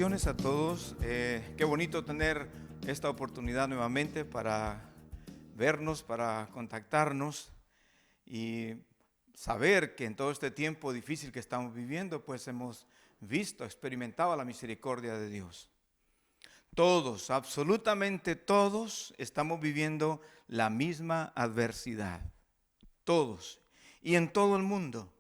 Bendiciones a todos. Qué bonito tener esta oportunidad nuevamente para vernos, para contactarnos y saber que en todo este tiempo difícil que estamos viviendo, pues hemos visto, experimentado la misericordia de Dios. Todos, absolutamente todos, estamos viviendo la misma adversidad. Todos y en todo el mundo.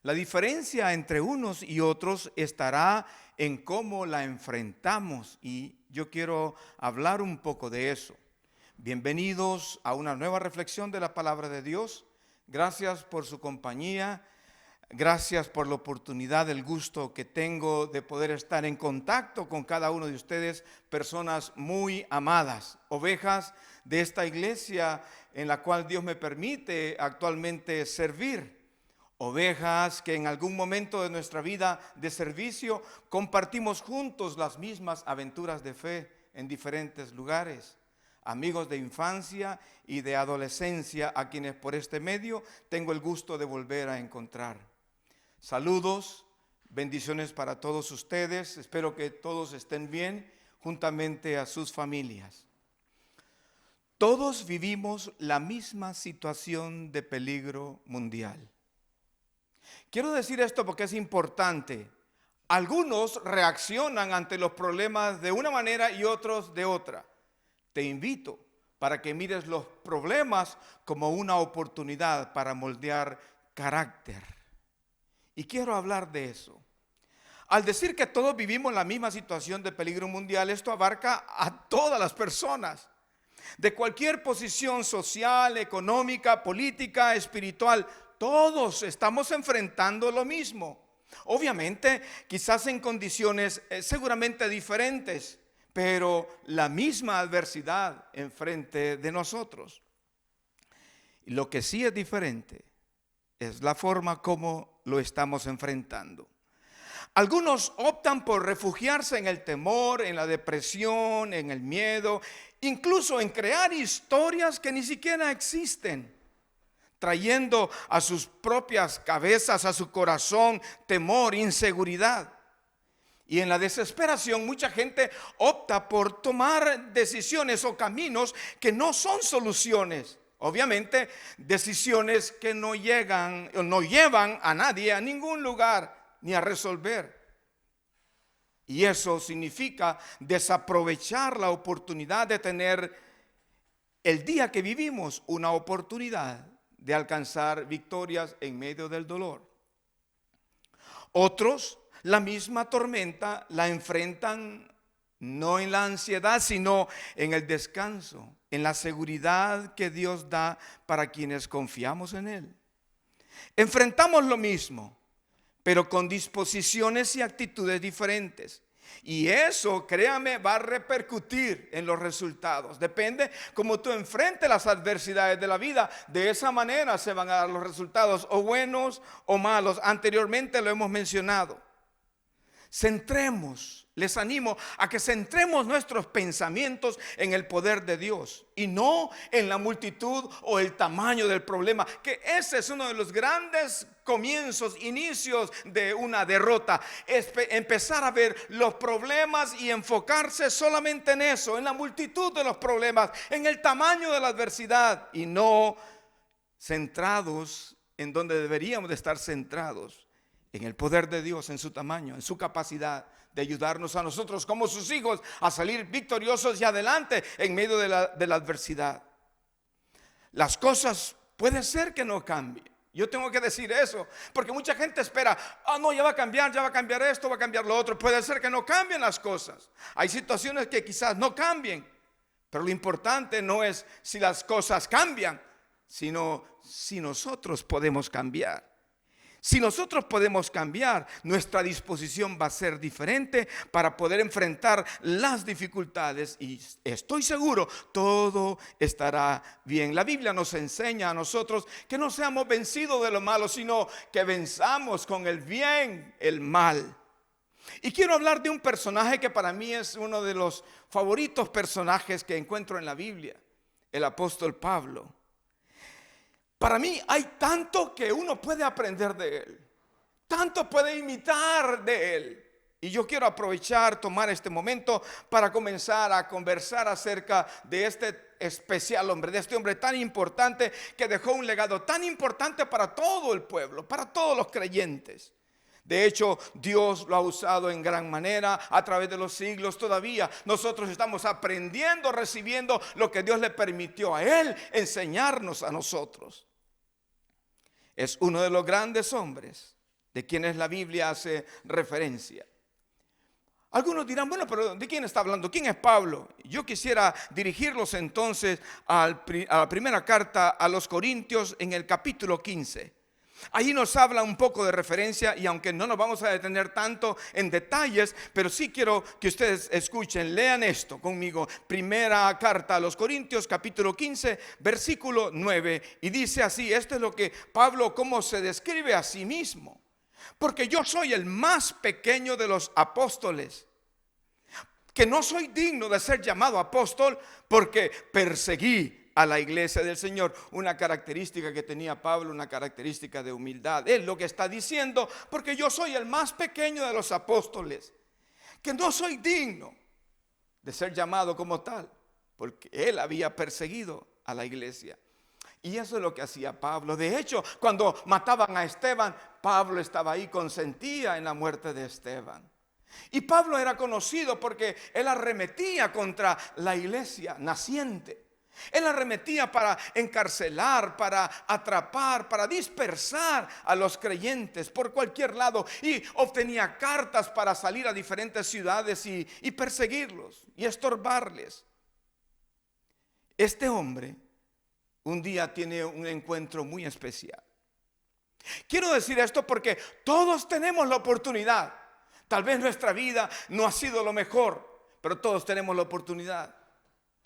La diferencia entre unos y otros estará en cómo la enfrentamos, y yo quiero hablar un poco de eso. Bienvenidos a una nueva reflexión de la palabra de Dios. Gracias por su compañía. Gracias por la oportunidad, el gusto que tengo de poder estar en contacto con cada uno de ustedes, personas muy amadas, ovejas de esta iglesia en la cual Dios me permite actualmente servir. Ovejas que en algún momento de nuestra vida de servicio compartimos juntos las mismas aventuras de fe en diferentes lugares. Amigos de infancia y de adolescencia a quienes por este medio tengo el gusto de volver a encontrar. Saludos, bendiciones para todos ustedes. Espero que todos estén bien juntamente a sus familias. Todos vivimos la misma situación de peligro mundial. Quiero decir esto porque es importante. Algunos reaccionan ante los problemas de una manera y otros de otra. Te invito para que mires los problemas como una oportunidad para moldear carácter. Y quiero hablar de eso. Al decir que todos vivimos la misma situación de peligro mundial, esto abarca a todas las personas, de cualquier posición social, económica, política, espiritual. Todos estamos enfrentando lo mismo. Obviamente, quizás en condiciones seguramente diferentes, pero la misma adversidad enfrente de nosotros. Y lo que sí es diferente es la forma como lo estamos enfrentando. Algunos optan por refugiarse en el temor, en la depresión, en el miedo, incluso en crear historias que ni siquiera existen, trayendo a sus propias cabezas, a su corazón, temor, inseguridad. Y en la desesperación mucha gente opta por tomar decisiones o caminos que no son soluciones. Obviamente, decisiones que no llevan a nadie a ningún lugar ni a resolver. Y eso significa desaprovechar la oportunidad de tener el día que vivimos, una oportunidad de alcanzar victorias en medio del dolor. Otros, la misma tormenta la enfrentan no en la ansiedad, sino en el descanso, en la seguridad que Dios da para quienes confiamos en Él. Enfrentamos lo mismo, pero con disposiciones y actitudes diferentes. Y eso, créame, va a repercutir en los resultados. Depende cómo tú enfrentes las adversidades de la vida. De esa manera se van a dar los resultados, o buenos o malos. Anteriormente lo hemos mencionado. Les animo a que centremos nuestros pensamientos en el poder de Dios y no en la multitud o el tamaño del problema, que ese es uno de los grandes comienzos, inicios de una derrota. Es empezar a ver los problemas y enfocarse solamente en eso, en la multitud de los problemas, en el tamaño de la adversidad, y no centrados en donde deberíamos de estar centrados, en el poder de Dios, en su tamaño, en su capacidad de ayudarnos a nosotros como sus hijos a salir victoriosos y adelante en medio de la adversidad. Las cosas puede ser que no cambien. Yo tengo que decir eso, porque mucha gente espera, no, ya va a cambiar esto, va a cambiar lo otro. Puede ser que no cambien las cosas. Hay situaciones que quizás no cambien, pero lo importante no es si las cosas cambian, sino si nosotros podemos cambiar. Si nosotros podemos cambiar, nuestra disposición va a ser diferente para poder enfrentar las dificultades, y estoy seguro, todo estará bien. La Biblia nos enseña a nosotros que no seamos vencidos de lo malo, sino que venzamos con el bien el mal. Y quiero hablar de un personaje que para mí es uno de los favoritos personajes que encuentro en la Biblia, el apóstol Pablo. Para mí hay tanto que uno puede aprender de él, tanto puede imitar de él. Y yo quiero aprovechar, tomar este momento para comenzar a conversar acerca de este especial hombre, de este hombre tan importante que dejó un legado tan importante para todo el pueblo, para todos los creyentes. De hecho, Dios lo ha usado en gran manera a través de los siglos. Todavía nosotros estamos aprendiendo, recibiendo lo que Dios le permitió a él enseñarnos a nosotros. Es uno de los grandes hombres de quienes la Biblia hace referencia. Algunos dirán, bueno, pero ¿de quién está hablando? ¿Quién es Pablo? Yo quisiera dirigirlos entonces a la primera carta a los Corintios en el capítulo 15. Allí nos habla un poco de referencia, y aunque no nos vamos a detener tanto en detalles, pero sí quiero que ustedes escuchen, lean esto conmigo. Primera carta a los Corintios, capítulo 15, versículo 9. Y dice así, esto es lo que Pablo, cómo se describe a sí mismo. Porque yo soy el más pequeño de los apóstoles, que no soy digno de ser llamado apóstol porque perseguí a la iglesia del Señor. Una característica que tenía Pablo, una característica de humildad. Él lo que está diciendo, porque yo soy el más pequeño de los apóstoles, que no soy digno de ser llamado como tal, porque él había perseguido a la iglesia. Y eso es lo que hacía Pablo. De hecho, cuando mataban a Esteban, Pablo estaba ahí, consentía en la muerte de Esteban. Y Pablo era conocido porque él arremetía contra la iglesia naciente. Él arremetía para encarcelar, para atrapar, para dispersar a los creyentes por cualquier lado. Y obtenía cartas para salir a diferentes ciudades y perseguirlos y estorbarles. Este hombre un día tiene un encuentro muy especial. Quiero decir esto porque todos tenemos la oportunidad. Tal vez nuestra vida no ha sido lo mejor, pero todos tenemos la oportunidad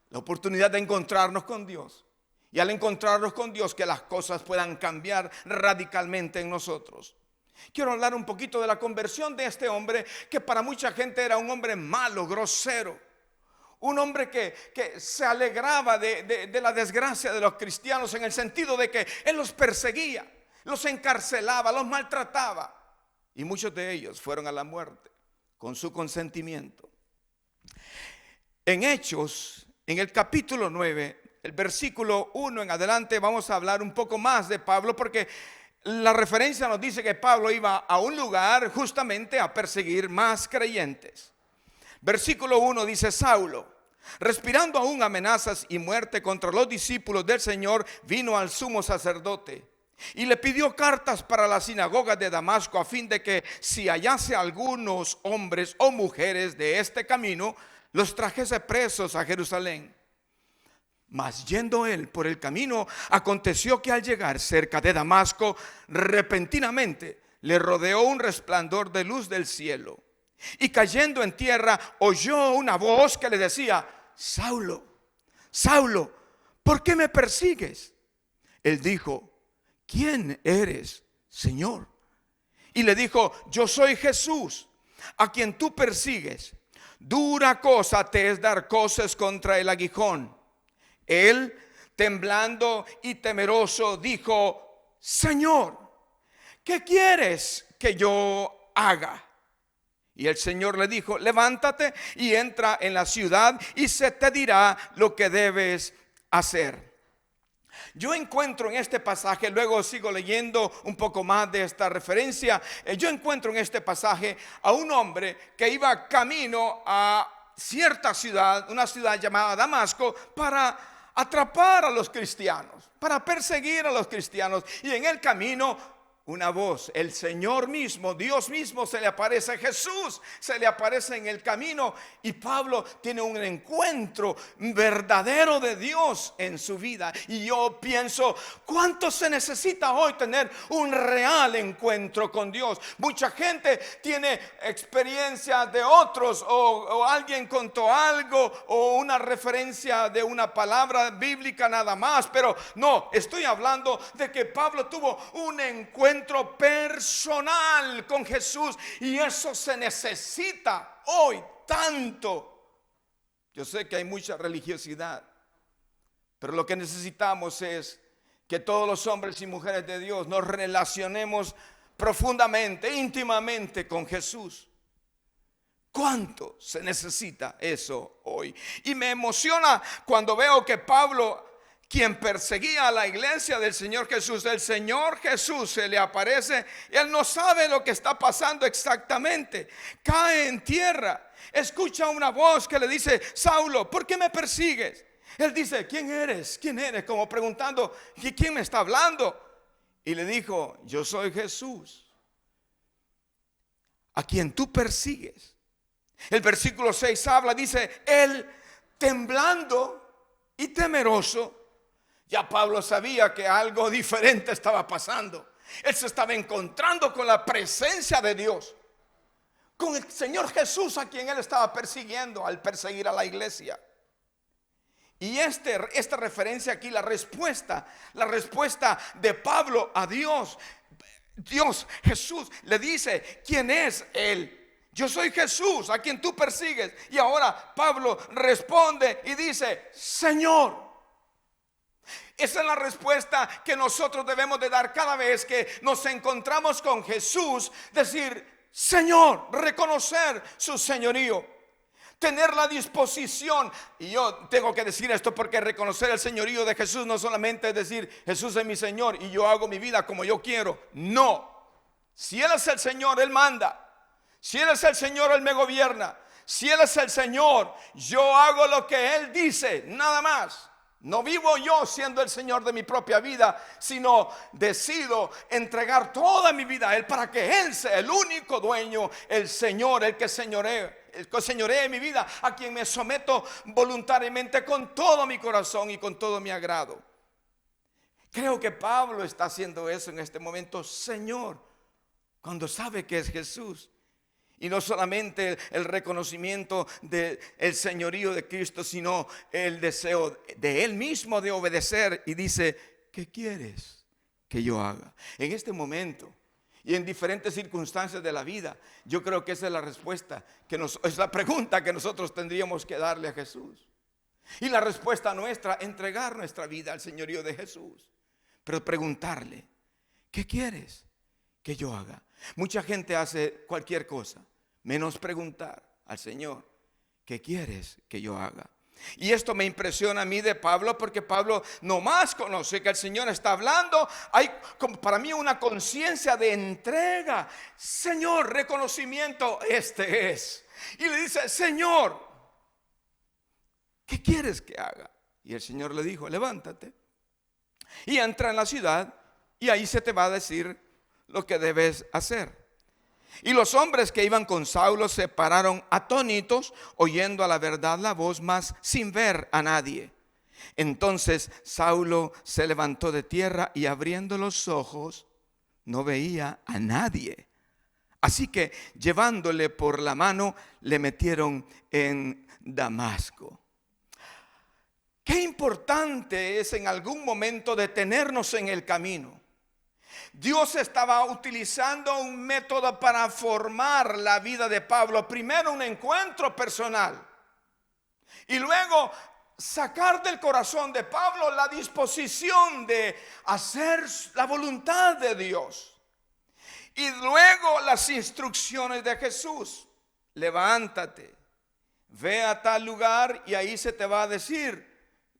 de encontrarnos con Dios. Y al encontrarnos con Dios, que las cosas puedan cambiar radicalmente en nosotros. Quiero hablar un poquito de la conversión de este hombre, que para mucha gente era un hombre malo, grosero. Un hombre que se alegraba de la desgracia de los cristianos, en el sentido de que él los perseguía, los encarcelaba, los maltrataba. Y muchos de ellos fueron a la muerte con su consentimiento. En Hechos, en el capítulo 9, el versículo 1 en adelante, vamos a hablar un poco más de Pablo, porque la referencia nos dice que Pablo iba a un lugar justamente a perseguir más creyentes. Versículo 1 dice: Saulo, respirando aún amenazas y muerte contra los discípulos del Señor, vino al sumo sacerdote y le pidió cartas para la sinagoga de Damasco, a fin de que si hallase algunos hombres o mujeres de este camino, los trajese presos a Jerusalén. Mas yendo él por el camino, aconteció que al llegar cerca de Damasco, repentinamente le rodeó un resplandor de luz del cielo. Y cayendo en tierra, oyó una voz que le decía: Saulo, Saulo, ¿por qué me persigues? Él dijo: ¿quién eres, Señor? Y le dijo: yo soy Jesús, a quien tú persigues. Dura cosa te es dar coces contra el aguijón. Él, temblando y temeroso, dijo: Señor, ¿qué quieres que yo haga? Y el Señor le dijo: levántate y entra en la ciudad, y se te dirá lo que debes hacer. Yo encuentro en este pasaje, luego sigo leyendo un poco más de esta referencia. Yo encuentro en este pasaje a un hombre que iba camino a cierta ciudad, una ciudad llamada Damasco, para atrapar a los cristianos, para perseguir a los cristianos. Y en el camino, una voz, el Señor mismo, Dios mismo, se le aparece a Jesús, se le aparece en el camino, y Pablo tiene un encuentro verdadero de Dios en su vida. Y yo pienso, ¿cuánto se necesita hoy tener un real encuentro con Dios? Mucha gente tiene experiencias de otros, o alguien contó algo, o una referencia de una palabra bíblica nada más, pero no, estoy hablando de que Pablo tuvo un encuentro personal con Jesús, y eso se necesita hoy tanto. Yo sé que hay mucha religiosidad, pero lo que necesitamos es que todos los hombres y mujeres de Dios nos relacionemos profundamente, íntimamente con Jesús. ¿Cuánto se necesita eso hoy? Y me emociona cuando veo que Pablo, quien perseguía a la iglesia del Señor Jesús, el Señor Jesús se le aparece. Él no sabe lo que está pasando exactamente. Cae en tierra, escucha una voz que le dice: Saulo, ¿por qué me persigues? Él dice: ¿quién eres? ¿Quién eres? Como preguntando: ¿quién me está hablando? Y le dijo: yo soy Jesús, a quien tú persigues. El versículo 6 habla, dice: él temblando y temeroso. Ya Pablo sabía que algo diferente estaba pasando. Él se estaba encontrando con la presencia de Dios, con el Señor Jesús, a quien él estaba persiguiendo al perseguir a la iglesia. Y esta referencia aquí, la respuesta de Pablo a Dios. Jesús le dice: ¿quién es él? Yo soy Jesús, a quien tú persigues. Y ahora Pablo responde y dice: Señor. Esa es la respuesta que nosotros debemos de dar cada vez que nos encontramos con Jesús. Decir: Señor, reconocer su señorío, tener la disposición. Y yo tengo que decir esto porque reconocer el señorío de Jesús no solamente es decir: Jesús es mi Señor y yo hago mi vida como yo quiero. No, si Él es el Señor, Él manda. Si Él es el Señor, Él me gobierna. Si Él es el Señor, yo hago lo que Él dice, nada más. No vivo yo siendo el Señor de mi propia vida, sino decido entregar toda mi vida a Él para que Él sea el único dueño, el Señor, el que señoree mi vida, a quien me someto voluntariamente con todo mi corazón y con todo mi agrado. Creo que Pablo está haciendo eso en este momento, Señor, cuando sabe que es Jesús. Y no solamente el reconocimiento del señorío de Cristo, sino el deseo de Él mismo de obedecer. Y dice: ¿qué quieres que yo haga? En este momento y en diferentes circunstancias de la vida, yo creo que esa es la respuesta, es la pregunta que nosotros tendríamos que darle a Jesús. Y la respuesta nuestra: entregar nuestra vida al señorío de Jesús. Pero preguntarle: ¿qué quieres que yo haga? Mucha gente hace cualquier cosa menos preguntar al Señor: ¿qué quieres que yo haga? Y esto me impresiona a mí de Pablo, porque Pablo nomás conoce que el Señor está hablando. Hay como para mí una conciencia de entrega. Señor, reconocimiento, este es. Y le dice: Señor, ¿qué quieres que haga? Y el Señor le dijo: levántate y entra en la ciudad, y ahí se te va a decir lo que debes hacer. Y los hombres que iban con Saulo se pararon atónitos, oyendo a la verdad la voz, mas sin ver a nadie. Entonces Saulo se levantó de tierra y abriendo los ojos no veía a nadie. Así que llevándole por la mano le metieron en Damasco. Qué importante es en algún momento detenernos en el camino. Dios estaba utilizando un método para formar la vida de Pablo. Primero un encuentro personal y luego sacar del corazón de Pablo la disposición de hacer la voluntad de Dios. Y luego las instrucciones de Jesús: levántate, ve a tal lugar y ahí se te va a decir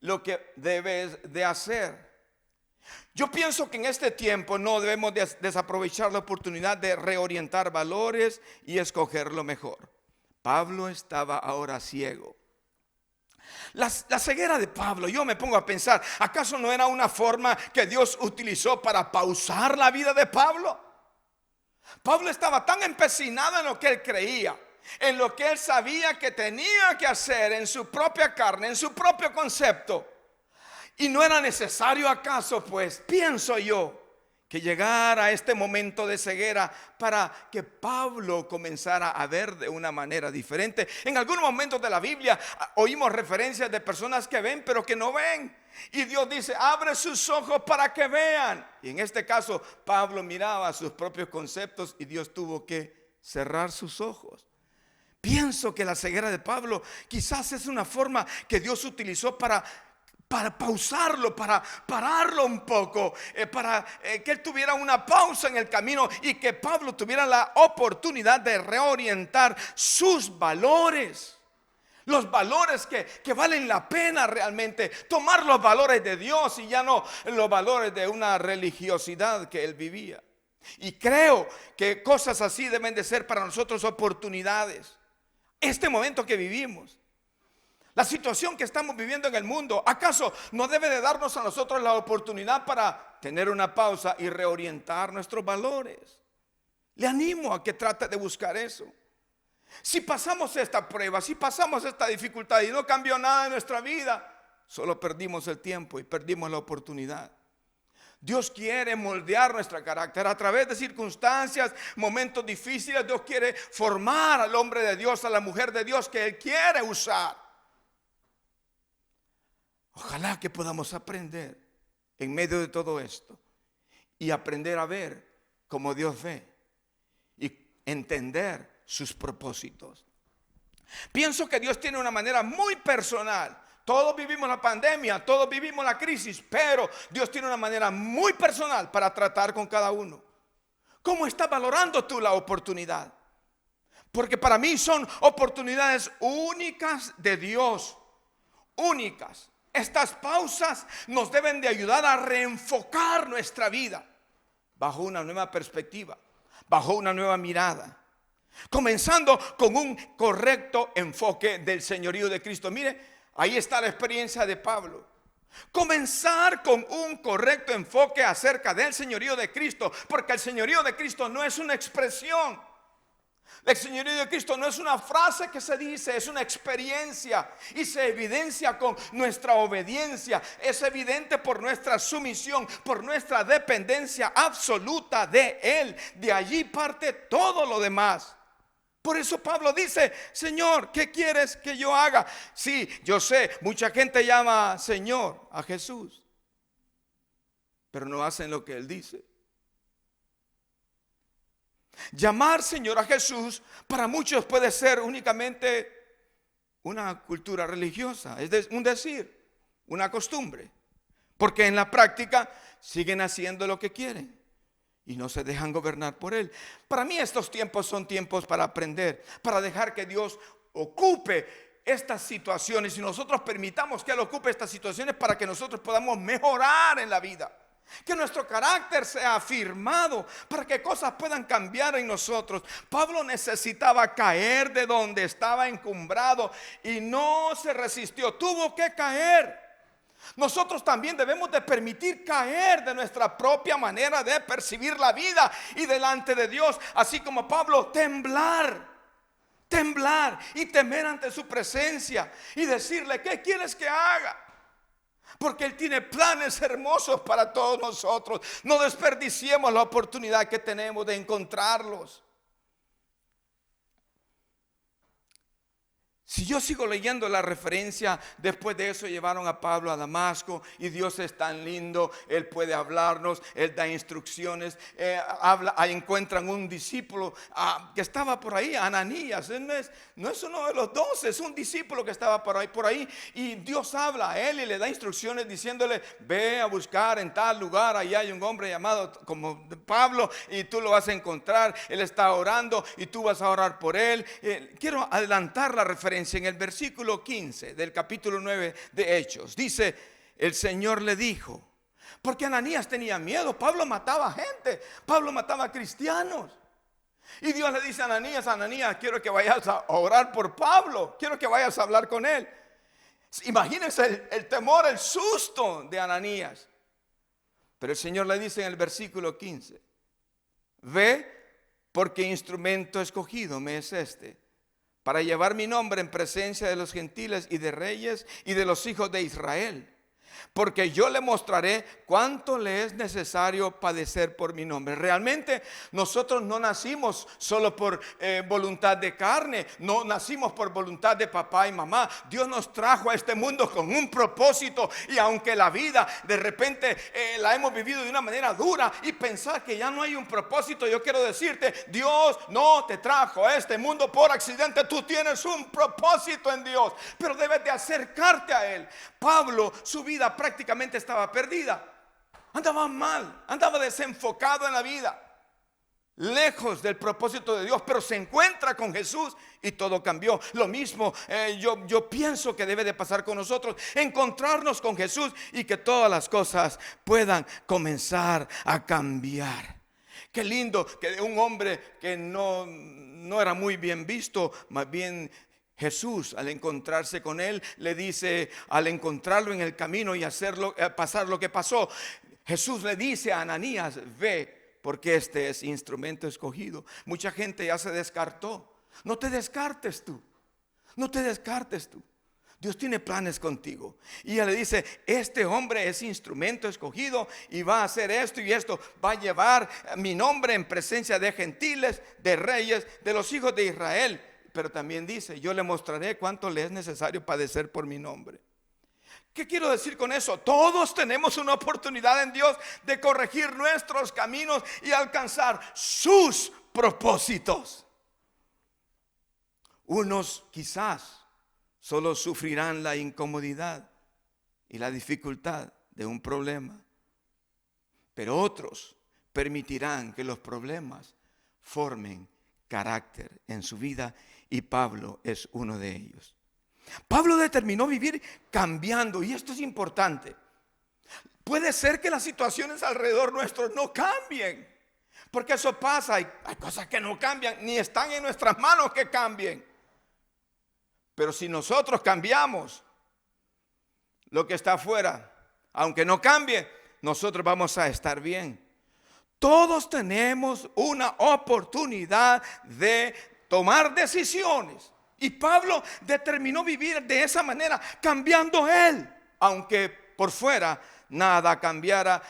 lo que debes de hacer. Yo pienso que en este tiempo no debemos desaprovechar la oportunidad de reorientar valores y escoger lo mejor. Pablo estaba ahora ciego. La ceguera de Pablo, yo me pongo a pensar, ¿acaso no era una forma que Dios utilizó para pausar la vida de Pablo? Pablo estaba tan empecinado en lo que él creía, en lo que él sabía que tenía que hacer en su propia carne, en su propio concepto. ¿Y no era necesario acaso, pues, pienso yo, que llegara a este momento de ceguera para que Pablo comenzara a ver de una manera diferente? En algunos momentos de la Biblia oímos referencias de personas que ven pero que no ven. Y Dios dice: abre sus ojos para que vean. Y en este caso Pablo miraba sus propios conceptos y Dios tuvo que cerrar sus ojos. Pienso que la ceguera de Pablo quizás es una forma que Dios utilizó para para pausarlo, para pararlo un poco, para que él tuviera una pausa en el camino y que Pablo tuviera la oportunidad de reorientar sus valores. Los valores que valen la pena realmente. Tomar los valores de Dios y ya no los valores de una religiosidad que él vivía. Y creo que cosas así deben de ser para nosotros oportunidades. Este momento que vivimos, la situación que estamos viviendo en el mundo, ¿acaso no debe de darnos a nosotros la oportunidad para tener una pausa y reorientar nuestros valores? Le animo a que trate de buscar eso. Si pasamos esta prueba, si pasamos esta dificultad y no cambió nada en nuestra vida, solo perdimos el tiempo y perdimos la oportunidad. Dios quiere moldear nuestro carácter a través de circunstancias, momentos difíciles. Dios quiere formar al hombre de Dios, a la mujer de Dios que Él quiere usar. Ojalá que podamos aprender en medio de todo esto y aprender a ver como Dios ve y entender sus propósitos. Pienso que Dios tiene una manera muy personal. Todos vivimos la pandemia, todos vivimos la crisis, pero Dios tiene una manera muy personal para tratar con cada uno. ¿Cómo estás valorando tú la oportunidad? Porque para mí son oportunidades únicas de Dios, únicas. Estas pausas nos deben de ayudar a reenfocar nuestra vida bajo una nueva perspectiva, bajo una nueva mirada. Comenzando con un correcto enfoque del señorío de Cristo. Mire, ahí está la experiencia de Pablo. Comenzar con un correcto enfoque acerca del señorío de Cristo, porque el señorío de Cristo no es una expresión. El señorío de Cristo no es una frase que se dice, es una experiencia y se evidencia con nuestra obediencia. Es evidente por nuestra sumisión, por nuestra dependencia absoluta de Él. De allí parte todo lo demás. Por eso Pablo dice: Señor, ¿qué quieres que yo haga? Sí, yo sé, mucha gente llama Señor a Jesús, pero no hacen lo que Él dice. Llamar Señor a Jesús para muchos puede ser únicamente una cultura religiosa, es un decir, una costumbre, porque en la práctica siguen haciendo lo que quieren y no se dejan gobernar por Él. Para mí estos tiempos son tiempos para aprender, para dejar que Dios ocupe estas situaciones y nosotros permitamos que Él ocupe estas situaciones para que nosotros podamos mejorar en la vida. Que nuestro carácter sea afirmado para que cosas puedan cambiar en nosotros. Pablo necesitaba caer de donde estaba encumbrado y no se resistió, tuvo que caer. Nosotros también debemos de permitir caer de nuestra propia manera de percibir la vida y delante de Dios, así como Pablo, temblar y temer ante su presencia y decirle: ¿qué quieres que haga? Porque Él tiene planes hermosos para todos nosotros. No desperdiciemos la oportunidad que tenemos de encontrarlos. Si yo sigo leyendo la referencia, después de eso llevaron a Pablo a Damasco y Dios es tan lindo, Él puede hablarnos, Él da instrucciones, ahí encuentran un discípulo que estaba por ahí, Ananías, no es uno de los 12, es un discípulo que estaba por ahí y Dios habla a él y le da instrucciones diciéndole: ve a buscar en tal lugar, ahí hay un hombre llamado como Pablo y tú lo vas a encontrar, él está orando y tú vas a orar por él. Quiero adelantar la referencia. En el versículo 15 del capítulo 9 de Hechos dice: el Señor le dijo, porque Ananías tenía miedo. Pablo mataba gente, Pablo mataba cristianos. Y Dios le dice a Ananías: Ananías, quiero que vayas a orar por Pablo, quiero que vayas a hablar con él. Imagínense el temor, el susto de Ananías. Pero el Señor le dice en el versículo 15: ve, porque instrumento escogido me es este, para llevar mi nombre en presencia de los gentiles y de reyes y de los hijos de Israel. Porque yo le mostraré cuánto le es necesario padecer por mi nombre. Realmente nosotros no nacimos solo por voluntad de carne, no nacimos por voluntad de papá y mamá. Dios nos trajo a este mundo con un propósito, y aunque la vida de repente la hemos vivido de una manera dura y pensar que ya no hay un propósito, yo quiero decirte: Dios no te trajo a este mundo por accidente. Tú tienes un propósito en Dios, pero debes de acercarte a Él. Pablo, su vida vida prácticamente estaba perdida. Andaba mal, andaba desenfocado en la vida, lejos del propósito de Dios, pero se encuentra con Jesús y todo cambió. Lo mismo yo pienso que debe de pasar con nosotros, encontrarnos con Jesús y que todas las cosas puedan comenzar a cambiar. Qué lindo que un hombre que no era muy bien visto, más bien Jesús, al encontrarse con él, le dice, al encontrarlo en el camino y hacerlo pasar lo que pasó, Jesús le dice a Ananías: ve, porque este es instrumento escogido. Mucha gente ya se descartó. No te descartes tú. No te descartes tú. Dios tiene planes contigo. Y ella le dice: este hombre es instrumento escogido y va a hacer esto y esto. Va a llevar mi nombre en presencia de gentiles, de reyes, de los hijos de Israel. Pero también dice: yo le mostraré cuánto le es necesario padecer por mi nombre. ¿Qué quiero decir con eso? Todos tenemos una oportunidad en Dios de corregir nuestros caminos y alcanzar sus propósitos. Unos quizás solo sufrirán la incomodidad y la dificultad de un problema, pero otros permitirán que los problemas formen carácter en su vida, y Pablo es uno de ellos. Pablo determinó vivir cambiando, y esto es importante. Puede ser que las situaciones alrededor nuestro no cambien, porque eso pasa. Hay cosas que no cambian, ni están en nuestras manos que cambien. Pero si nosotros cambiamos lo que está afuera, aunque no cambie, nosotros vamos a estar bien. Todos tenemos una oportunidad de tomar decisiones. Y Pablo determinó vivir de esa manera, cambiando él, aunque por fuera nada cambiara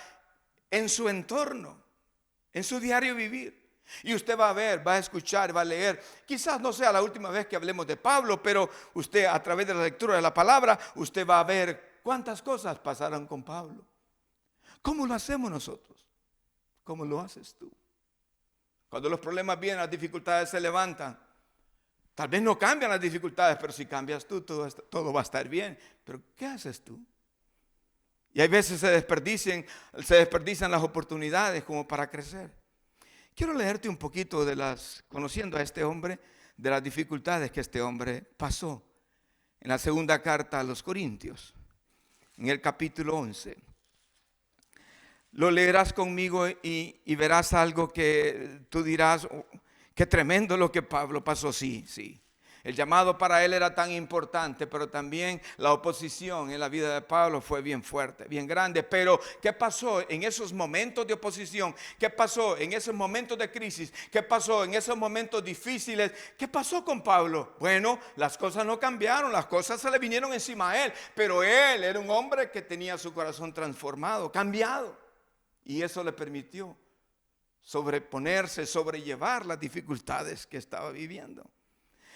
en su entorno, en su diario vivir. Y usted va a ver, va a escuchar, va a leer. Quizás no sea la última vez que hablemos de Pablo, pero usted, a través de la lectura de la palabra, usted va a ver cuántas cosas pasaron con Pablo. ¿Cómo lo hacemos nosotros? ¿Cómo lo haces tú? Cuando los problemas vienen, las dificultades se levantan. Tal vez no cambian las dificultades, pero si cambias tú, todo va a estar bien. Pero ¿qué haces tú? Y hay veces se desperdician las oportunidades como para crecer. Quiero leerte un poquito conociendo a este hombre, de las dificultades que este hombre pasó. En la segunda carta a los Corintios, en el capítulo 11. Lo leerás conmigo y verás algo que tú dirás: oh, qué tremendo lo que Pablo pasó. Sí. El llamado para él era tan importante, pero también la oposición en la vida de Pablo fue bien fuerte, bien grande. Pero ¿qué pasó en esos momentos de oposición? ¿Qué pasó en esos momentos de crisis? ¿Qué pasó en esos momentos difíciles? ¿Qué pasó con Pablo? Bueno, las cosas no cambiaron, las cosas se le vinieron encima a él, pero él era un hombre que tenía su corazón transformado, cambiado, y eso le permitió sobreponerse, sobrellevar las dificultades que estaba viviendo.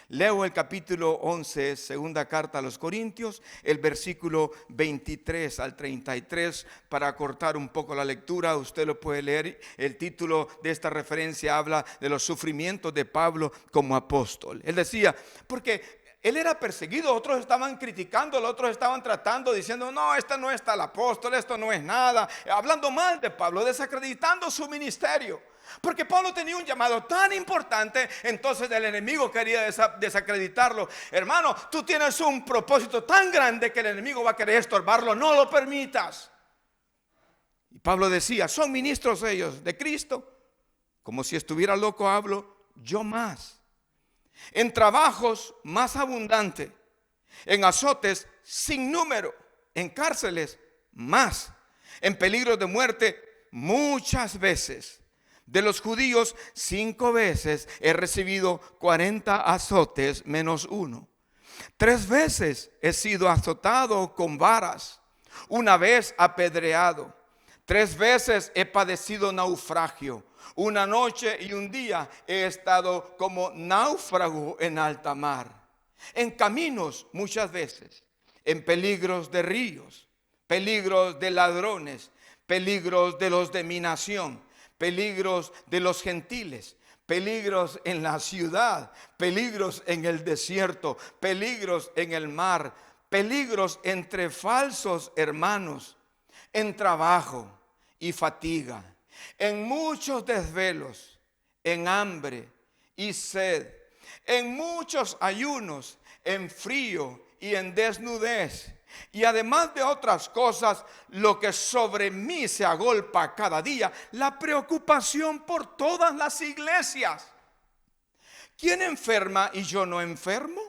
Leo el capítulo 11, segunda carta a los Corintios, el versículo 23 al 33, para acortar un poco la lectura. Usted lo puede leer. El título de esta referencia habla de los sufrimientos de Pablo como apóstol. Él decía, porque él era perseguido, otros estaban criticando, otros estaban tratando, diciendo: no, este no es tal apóstol, esto no es nada, hablando mal de Pablo, desacreditando su ministerio. Porque Pablo tenía un llamado tan importante, entonces el enemigo quería desacreditarlo. Hermano, tú tienes un propósito tan grande que el enemigo va a querer estorbarlo, no lo permitas. Y Pablo decía: son ministros ellos de Cristo, como si estuviera loco hablo, yo más. En trabajos más abundante, en azotes sin número, en cárceles más, en peligros de muerte muchas veces. De los judíos 5 veces he recibido 40 azotes menos 1. 3 veces he sido azotado con varas, 1 vez apedreado. 3 veces he padecido naufragio. 1 noche y 1 día he estado como náufrago en alta mar. En caminos muchas veces, en peligros de ríos, peligros de ladrones, peligros de los de mi nación, peligros de los gentiles, peligros en la ciudad, peligros en el desierto, peligros en el mar, peligros entre falsos hermanos, en trabajo y fatiga, en muchos desvelos, en hambre y sed, en muchos ayunos, en frío y en desnudez. Y además de otras cosas, lo que sobre mí se agolpa cada día, la preocupación por todas las iglesias. ¿Quién enferma y yo no enfermo?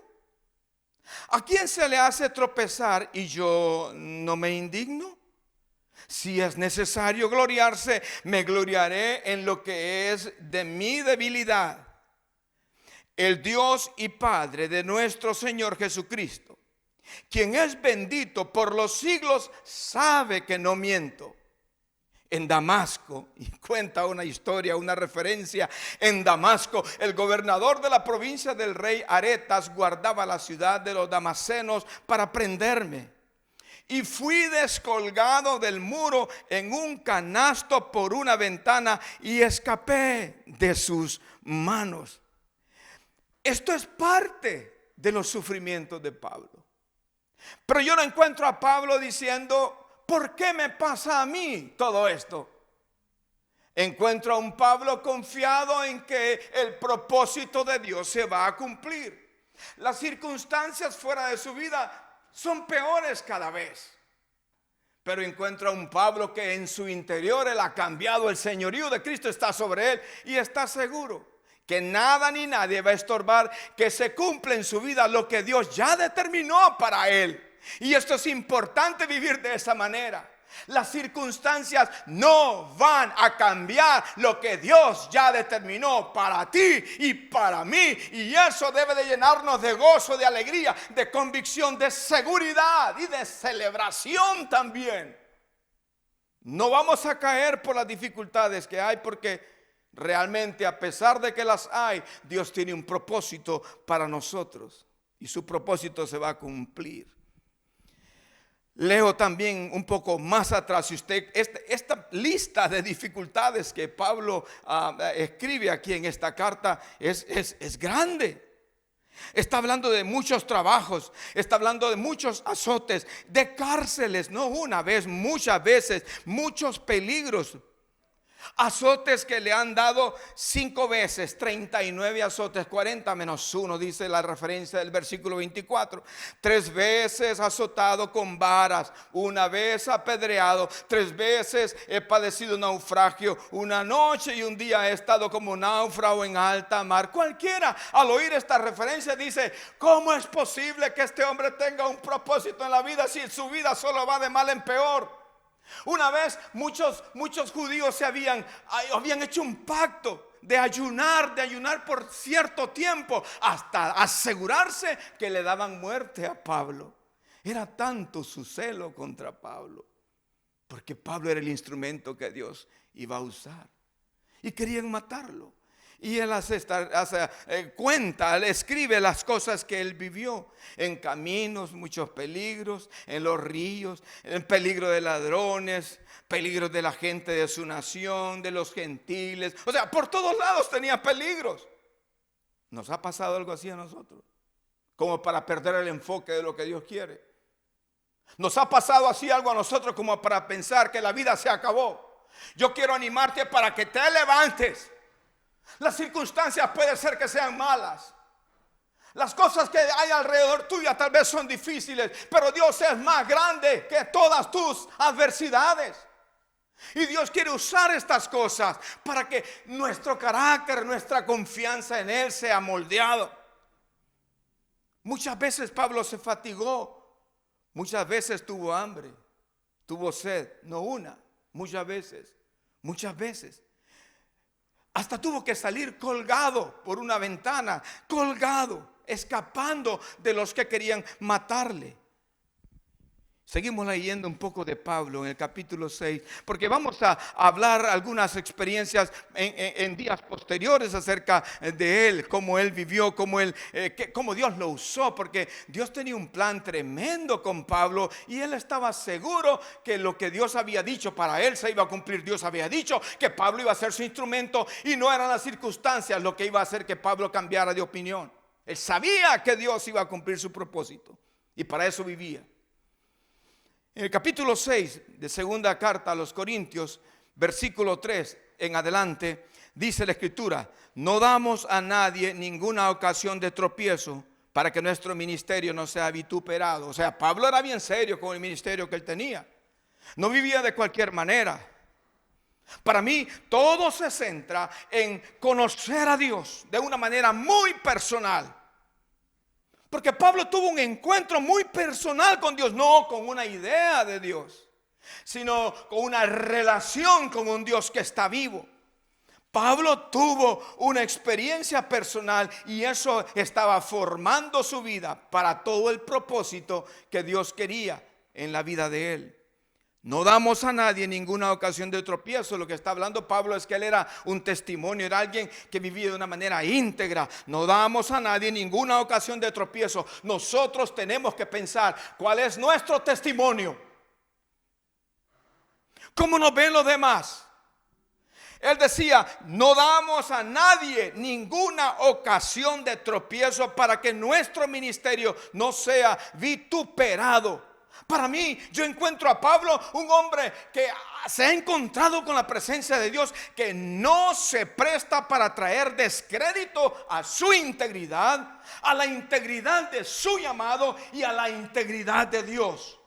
¿A quién se le hace tropezar y yo no me indigno? Si es necesario gloriarse, me gloriaré en lo que es de mi debilidad. El Dios y Padre de nuestro Señor Jesucristo, quien es bendito por los siglos, sabe que no miento. En Damasco, y cuenta una historia, una referencia, en Damasco el gobernador de la provincia del rey Aretas guardaba la ciudad de los damasenos para prenderme. Y fui descolgado del muro en un canasto por una ventana y escapé de sus manos. Esto es parte de los sufrimientos de Pablo. Pero yo no encuentro a Pablo diciendo, ¿por qué me pasa a mí todo esto? Encuentro a un Pablo confiado en que el propósito de Dios se va a cumplir. Las circunstancias fuera de su vida son peores cada vez. Pero encuentro a un Pablo que en su interior él ha cambiado, el señorío de Cristo está sobre él y está seguro que nada ni nadie va a estorbar que se cumpla en su vida lo que Dios ya determinó para él. Y esto es importante, vivir de esa manera. Las circunstancias no van a cambiar lo que Dios ya determinó para ti y para mí. Y eso debe de llenarnos de gozo, de alegría, de convicción, de seguridad y de celebración también. No vamos a caer por las dificultades que hay, porque realmente, a pesar de que las hay, Dios tiene un propósito para nosotros y su propósito se va a cumplir. Leo también un poco más atrás, si usted, esta lista de dificultades que Pablo escribe aquí en esta carta es grande. Está hablando de muchos trabajos, está hablando de muchos azotes, de cárceles, no una vez, muchas veces, muchos peligros. Azotes que le han dado 5 veces, 39 azotes, 40 menos 1, dice la referencia del versículo 24. 3 veces azotado con varas, 1 vez apedreado, 3 veces he padecido naufragio, 1 noche y 1 día he estado como náufrago en alta mar. Cualquiera al oír esta referencia dice, ¿cómo es posible que este hombre tenga un propósito en la vida si su vida solo va de mal en peor? Una vez muchos judíos habían hecho un pacto de ayunar por cierto tiempo, hasta asegurarse que le daban muerte a Pablo. Era tanto su celo contra Pablo, porque Pablo era el instrumento que Dios iba a usar, y querían matarlo. Y él él escribe las cosas que él vivió en caminos, muchos peligros, en los ríos, en peligro de ladrones, peligros de la gente de su nación, de los gentiles. O sea, por todos lados tenía peligros. ¿Nos ha pasado algo así a nosotros? Como para perder el enfoque de lo que Dios quiere. ¿Nos ha pasado así algo a nosotros como para pensar que la vida se acabó? Yo quiero animarte para que te levantes. Las circunstancias puede ser que sean malas. Las cosas que hay alrededor tuya tal vez son difíciles, pero Dios es más grande que todas tus adversidades. Y Dios quiere usar estas cosas para que nuestro carácter, nuestra confianza en Él sea moldeado. Muchas veces Pablo se fatigó, muchas veces tuvo hambre, tuvo sed, no una, muchas veces. Hasta tuvo que salir colgado por una ventana, colgado, escapando de los que querían matarle. Seguimos leyendo un poco de Pablo en el capítulo 6, porque vamos a hablar algunas experiencias en días posteriores acerca de él, cómo él vivió, cómo Dios lo usó, porque Dios tenía un plan tremendo con Pablo y él estaba seguro que lo que Dios había dicho para él se iba a cumplir. Dios había dicho que Pablo iba a ser su instrumento y no eran las circunstancias lo que iba a hacer que Pablo cambiara de opinión. Él sabía que Dios iba a cumplir su propósito. Y para eso vivía. En el capítulo 6 de segunda carta a los Corintios, versículo 3 en adelante, dice la Escritura: no damos a nadie ninguna ocasión de tropiezo para que nuestro ministerio no sea vituperado. O sea, Pablo era bien serio con el ministerio que él tenía. No vivía de cualquier manera. Para mí, todo se centra en conocer a Dios de una manera muy personal. Porque Pablo tuvo un encuentro muy personal con Dios, no con una idea de Dios, sino con una relación con un Dios que está vivo. Pablo tuvo una experiencia personal y eso estaba formando su vida para todo el propósito que Dios quería en la vida de él. No damos a nadie ninguna ocasión de tropiezo. Lo que está hablando Pablo es que él era un testimonio, era alguien que vivía de una manera íntegra. No damos a nadie ninguna ocasión de tropiezo. Nosotros tenemos que pensar cuál es nuestro testimonio. ¿Cómo nos ven los demás? Él decía: no damos a nadie ninguna ocasión de tropiezo para que nuestro ministerio no sea vituperado. Para mí, yo encuentro a Pablo un hombre que se ha encontrado con la presencia de Dios, que no se presta para traer descrédito a su integridad, a la integridad de su llamado y a la integridad de Dios.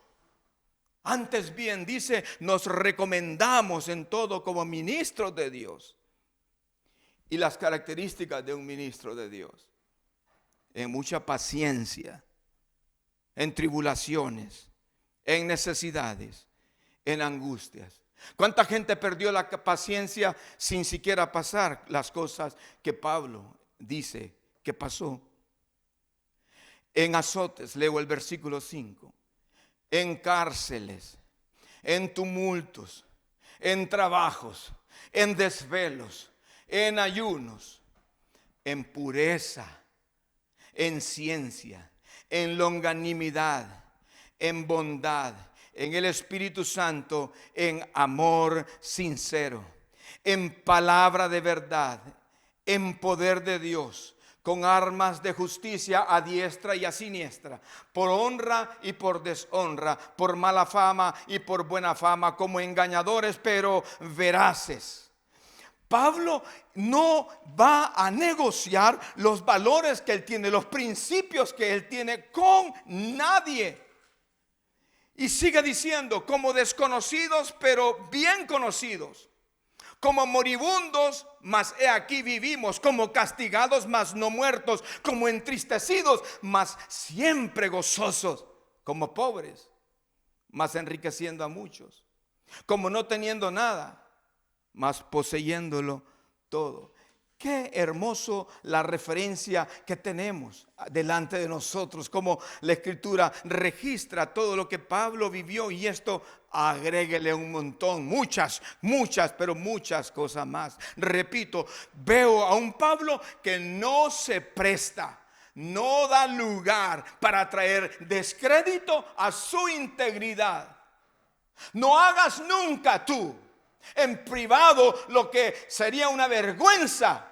Antes bien, dice, nos recomendamos en todo como ministros de Dios. Y las características de un ministro de Dios: en mucha paciencia, en tribulaciones, en necesidades, en angustias. ¿Cuánta gente perdió la paciencia sin siquiera pasar las cosas que Pablo dice que pasó? En azotes, leo el versículo 5, en cárceles, en tumultos, en trabajos, en desvelos, en ayunos, en pureza, en ciencia, en longanimidad, en bondad, en el Espíritu Santo, en amor sincero, en palabra de verdad, en poder de Dios, con armas de justicia a diestra y a siniestra, por honra y por deshonra, por mala fama y por buena fama, como engañadores pero veraces. Pablo no va a negociar los valores que él tiene, los principios que él tiene con nadie. Y sigue diciendo: como desconocidos pero bien conocidos, como moribundos, mas he aquí vivimos, como castigados, mas no muertos, como entristecidos, mas siempre gozosos, como pobres, mas enriqueciendo a muchos, como no teniendo nada, mas poseyéndolo todo. Qué hermoso la referencia que tenemos delante de nosotros, como la Escritura registra todo lo que Pablo vivió, y esto agréguele un montón, muchas, pero muchas cosas más. Repito, veo a un Pablo que no se presta, no da lugar para traer descrédito a su integridad. No hagas nunca tú en privado lo que sería una vergüenza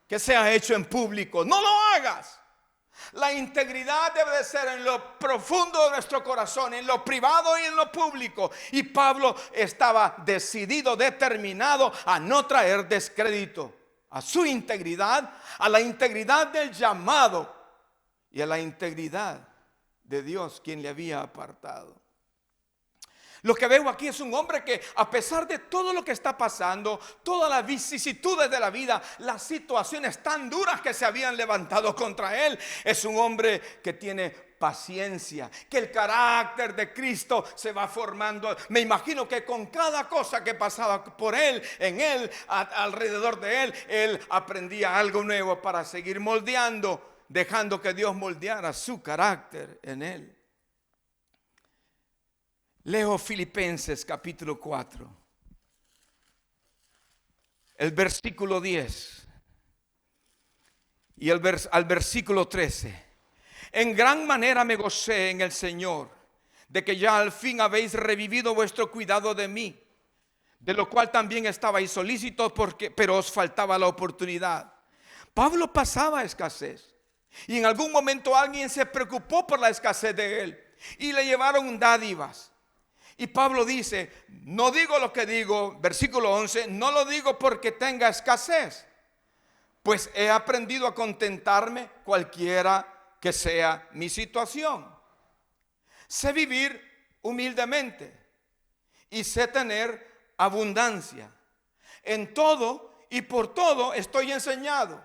que sea hecho en público. No lo hagas. La integridad debe de ser en lo profundo de nuestro corazón, en lo privado y en lo público. Y Pablo estaba decidido, determinado a no traer descrédito a su integridad, a la integridad del llamado y a la integridad de Dios, quien le había apartado. Lo que veo aquí es un hombre que, a pesar de todo lo que está pasando, todas las vicisitudes de la vida, las situaciones tan duras que se habían levantado contra él, es un hombre que tiene paciencia, que el carácter de Cristo se va formando. Me imagino que con cada cosa que pasaba por él, en él, alrededor de él, él aprendía algo nuevo para seguir moldeando, dejando que Dios moldeara su carácter en él. Leo Filipenses capítulo 4, el versículo 10 y al versículo 13. En gran manera me gocé en el Señor de que ya al fin habéis revivido vuestro cuidado de mí, de lo cual también estabais solícitos, pero os faltaba la oportunidad. Pablo pasaba escasez. Y en algún momento alguien se preocupó por la escasez de él y le llevaron dádivas. Y Pablo dice, no digo lo que digo, versículo 11, no lo digo porque tenga escasez, pues he aprendido a contentarme cualquiera que sea mi situación. Sé vivir humildemente y sé tener abundancia. En todo y por todo estoy enseñado,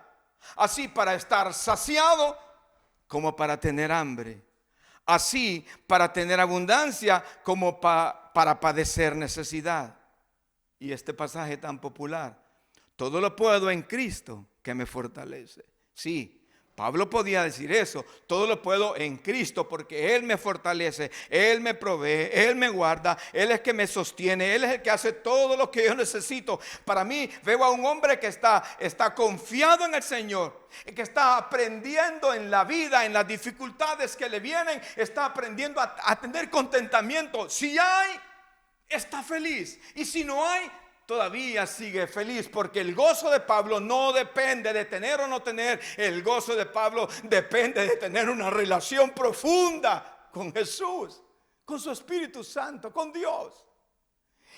así para estar saciado como para tener hambre, así para tener abundancia como para padecer necesidad. Y este pasaje tan popular, todo lo puedo en Cristo que me fortalece. Sí, Pablo podía decir eso, todo lo puedo en Cristo porque Él me fortalece, Él me provee, Él me guarda, Él es el que me sostiene, Él es el que hace todo lo que yo necesito. Para mí, veo a un hombre que está confiado en el Señor, que está aprendiendo en la vida, en las dificultades que le vienen, está aprendiendo a tener contentamiento. Si hay, está feliz, y si no hay, todavía sigue feliz, porque el gozo de Pablo no depende de tener o no tener. El gozo de Pablo depende de tener una relación profunda con Jesús, con su Espíritu Santo, con Dios.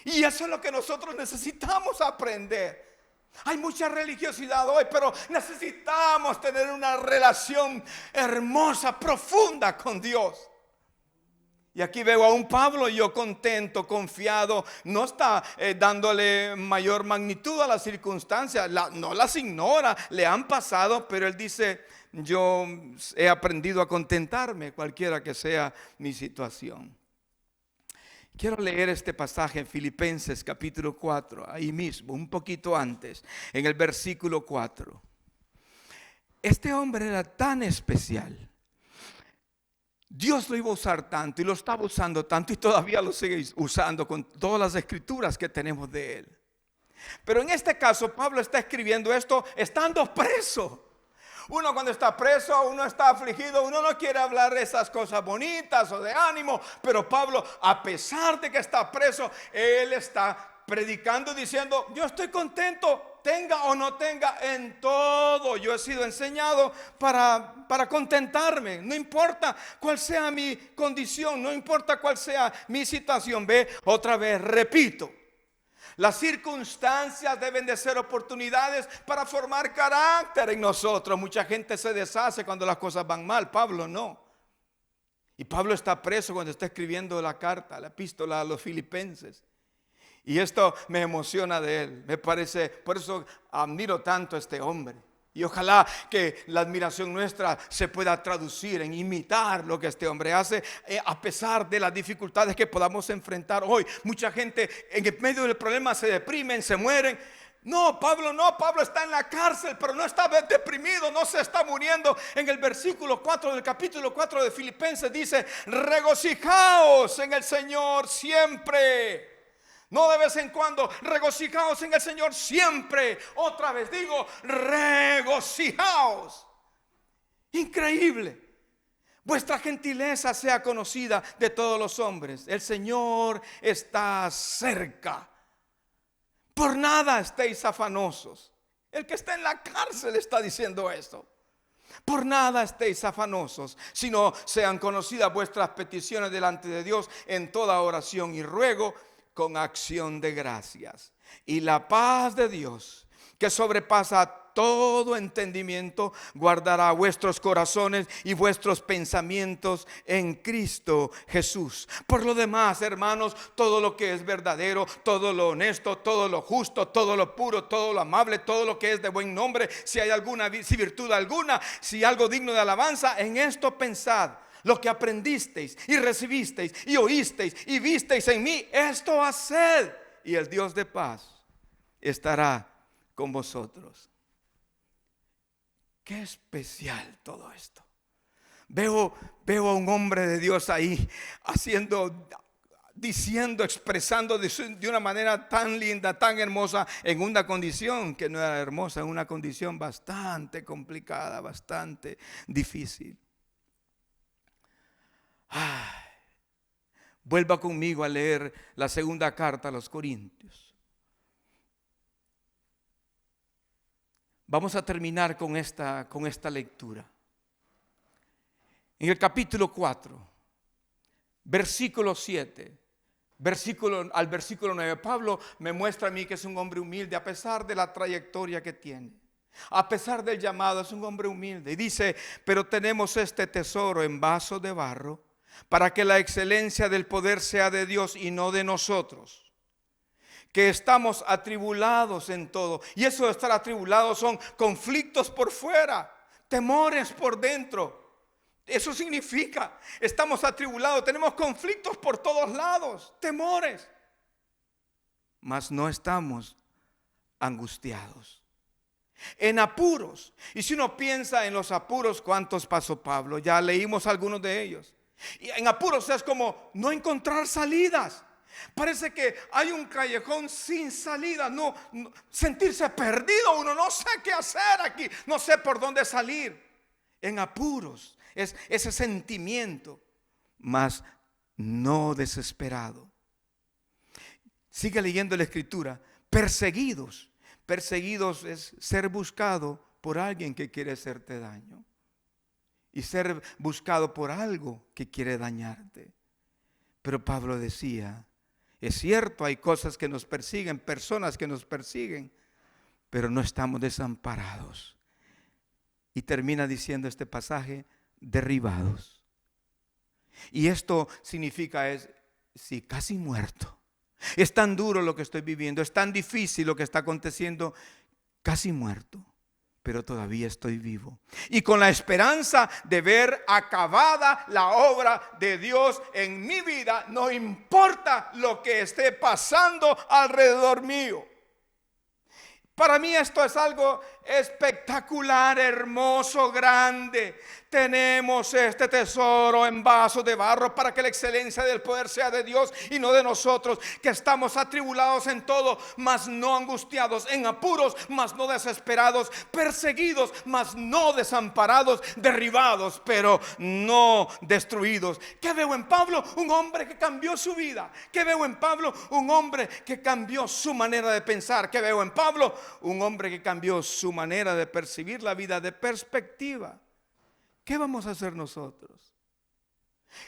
Y eso es lo que nosotros necesitamos aprender. Hay mucha religiosidad hoy, pero necesitamos tener una relación hermosa, profunda con Dios. Y aquí veo a un Pablo, yo contento, confiado, no está dándole mayor magnitud a las circunstancias, no las ignora, le han pasado, pero él dice, yo he aprendido a contentarme cualquiera que sea mi situación. Quiero leer este pasaje en Filipenses capítulo 4, ahí mismo, un poquito antes, en el versículo 4. Este hombre era tan especial. Dios lo iba a usar tanto y lo estaba usando tanto y todavía lo sigue usando con todas las escrituras que tenemos de él. Pero en este caso Pablo está escribiendo esto estando preso. Uno cuando está preso, uno está afligido, uno no quiere hablar de esas cosas bonitas o de ánimo. Pero Pablo, a pesar de que está preso, él está predicando diciendo, yo estoy contento. Tenga o no tenga, en todo yo he sido enseñado para contentarme. No importa cuál sea mi condición, no importa cuál sea mi situación. Ve, otra vez repito, las circunstancias deben de ser oportunidades para formar carácter en nosotros. Mucha gente se deshace cuando las cosas van mal, Pablo no. Y Pablo está preso cuando está escribiendo la carta, la epístola a los filipenses. Y esto me emociona de él, me parece, por eso admiro tanto a este hombre. Y ojalá que la admiración nuestra se pueda traducir en imitar lo que este hombre hace, a pesar de las dificultades que podamos enfrentar hoy. Mucha gente en el medio del problema se deprimen, se mueren. No, Pablo está en la cárcel, pero no está deprimido, no se está muriendo. En el versículo 4 del capítulo 4 de Filipenses dice, regocijaos en el Señor siempre. No de vez en cuando, regocijaos en el Señor siempre. Otra vez digo, regocijaos. Increíble. Vuestra gentileza sea conocida de todos los hombres. El Señor está cerca. Por nada estéis afanosos. El que está en la cárcel está diciendo esto. Por nada estéis afanosos, sino sean conocidas vuestras peticiones delante de Dios en toda oración y ruego con acción de gracias. Y la paz de Dios, que sobrepasa todo entendimiento, guardará vuestros corazones y vuestros pensamientos en Cristo Jesús. Por lo demás, hermanos, todo lo que es verdadero, todo lo honesto, todo lo justo, todo lo puro, todo lo amable, todo lo que es de buen nombre, si hay alguna virtud alguna, si algo digno de alabanza, en esto pensad. Lo que aprendisteis y recibisteis y oísteis y visteis en mí, esto haced, y el Dios de paz estará con vosotros. Qué especial todo esto. Veo a un hombre de Dios ahí diciendo, expresando de una manera tan linda, tan hermosa, en una condición que no era hermosa, en una condición bastante complicada, bastante difícil. Vuelva conmigo a leer la segunda carta a los Corintios. Vamos a terminar con esta lectura. En el capítulo 4, versículo 7, al versículo 9, Pablo me muestra a mí que es un hombre humilde a pesar de la trayectoria que tiene. A pesar del llamado, es un hombre humilde. Y dice: pero tenemos este tesoro en vaso de barro, para que la excelencia del poder sea de Dios y no de nosotros, que estamos atribulados en todo. Y eso de estar atribulados son conflictos por fuera, temores por dentro. Eso significa, estamos atribulados, tenemos conflictos por todos lados, temores, mas no estamos angustiados, en apuros. Y si uno piensa en los apuros, ¿cuántos pasó Pablo? Ya leímos algunos de ellos. Y en apuros es como no encontrar salidas. Parece que hay un callejón sin salida, no, sentirse perdido. Uno no sé qué hacer aquí, no sé por dónde salir. En apuros es ese sentimiento, mas no desesperado. Sigue leyendo la escritura. Perseguidos. Perseguidos es ser buscado por alguien que quiere hacerte daño. Y ser buscado por algo que quiere dañarte. Pero Pablo decía: es cierto, hay cosas que nos persiguen, personas que nos persiguen, pero no estamos desamparados. Y termina diciendo este pasaje: derribados. Y esto significa sí, casi muerto. Es tan duro lo que estoy viviendo, es tan difícil lo que está aconteciendo, casi muerto, pero todavía estoy vivo. Y con la esperanza de ver acabada la obra de Dios en mi vida, no importa lo que esté pasando alrededor mío. Para mí esto es algo espectacular, hermoso, grande. Tenemos este tesoro en vaso de barro para que la excelencia del poder sea de Dios y no de nosotros, que estamos atribulados en todo, mas no angustiados, en apuros, mas no desesperados, perseguidos, mas no desamparados, derribados, pero no destruidos. ¿Qué veo en Pablo? Un hombre que cambió su vida. ¿Qué veo en Pablo? Un hombre que cambió su manera de pensar. ¿Qué veo en Pablo? Un hombre que cambió su manera de percibir la vida, de perspectiva. ¿Qué vamos a hacer nosotros?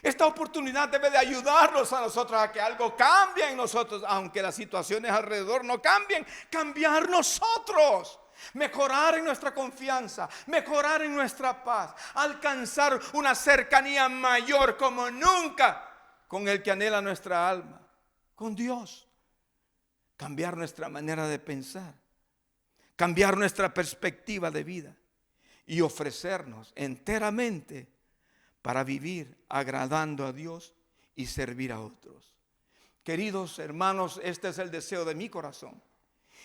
Esta oportunidad debe de ayudarnos a nosotros a que algo cambie en nosotros, aunque las situaciones alrededor no cambien. Cambiar nosotros, mejorar en nuestra confianza, mejorar en nuestra paz, alcanzar una cercanía mayor como nunca con el que anhela nuestra alma, con Dios. Cambiar nuestra manera de pensar, cambiar nuestra perspectiva de vida y ofrecernos enteramente para vivir agradando a Dios y servir a otros. Queridos hermanos, este es el deseo de mi corazón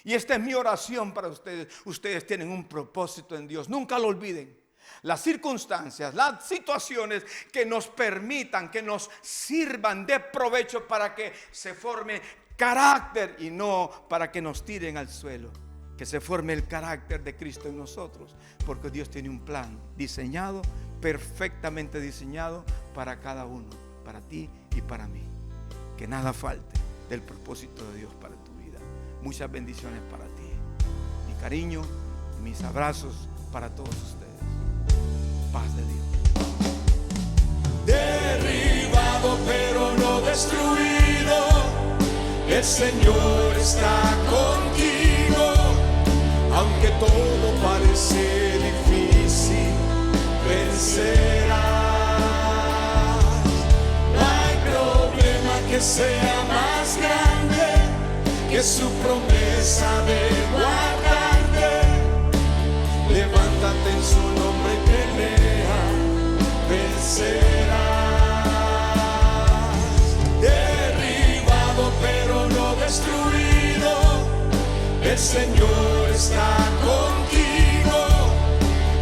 y esta es mi oración para ustedes. Ustedes tienen un propósito en Dios, nunca lo olviden. Las circunstancias, las situaciones que nos permitan, que nos sirvan de provecho para que se forme carácter y no para que nos tiren al suelo. Que se forme el carácter de Cristo en nosotros, porque Dios tiene un plan diseñado, perfectamente diseñado para cada uno, para ti y para mí. Que nada falte del propósito de Dios para tu vida. Muchas bendiciones para ti. Mi cariño, mis abrazos para todos ustedes. Paz de Dios. Derribado pero no destruido, el Señor está contigo. Aunque todo parece difícil, vencerás. No hay problema que sea más grande que su promesa de guardarte. Levántate en su nombre y pelea, vencerás. Derribado pero no destruido, el Señor está contigo.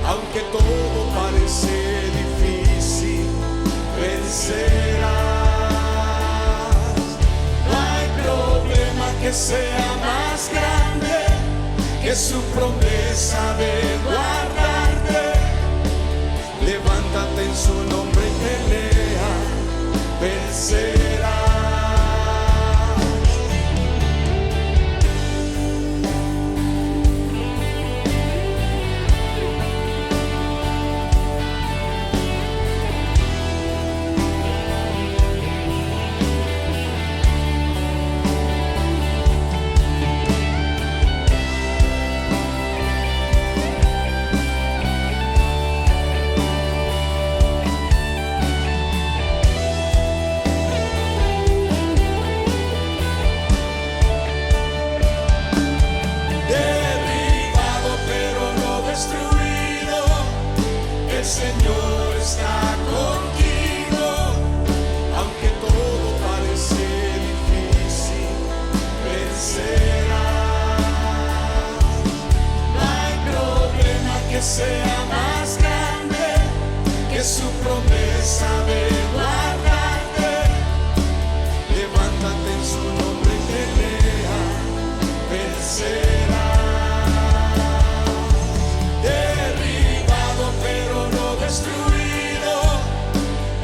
Aunque todo parece difícil, vencerás. No hay problema que sea más grande que su promesa de guardarte. Levántate en su nombre y pelea, vencerás. Señor está contigo, aunque todo parece difícil, vencerás. No hay problema que sea más grande que su promesa de guardarte. Levántate en su nombre y pelea, vencerás. Derribado pero no destruido,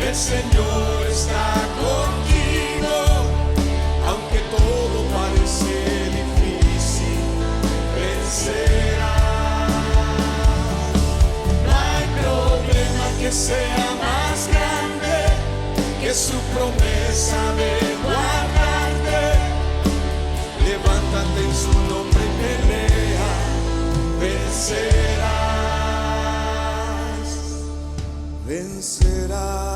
el Señor está contigo, aunque todo parece difícil, vencerás. No hay problema que sea más grande que su promesa de guardarte. Levántate en su nombre y pelea, vencerás. Vencerás.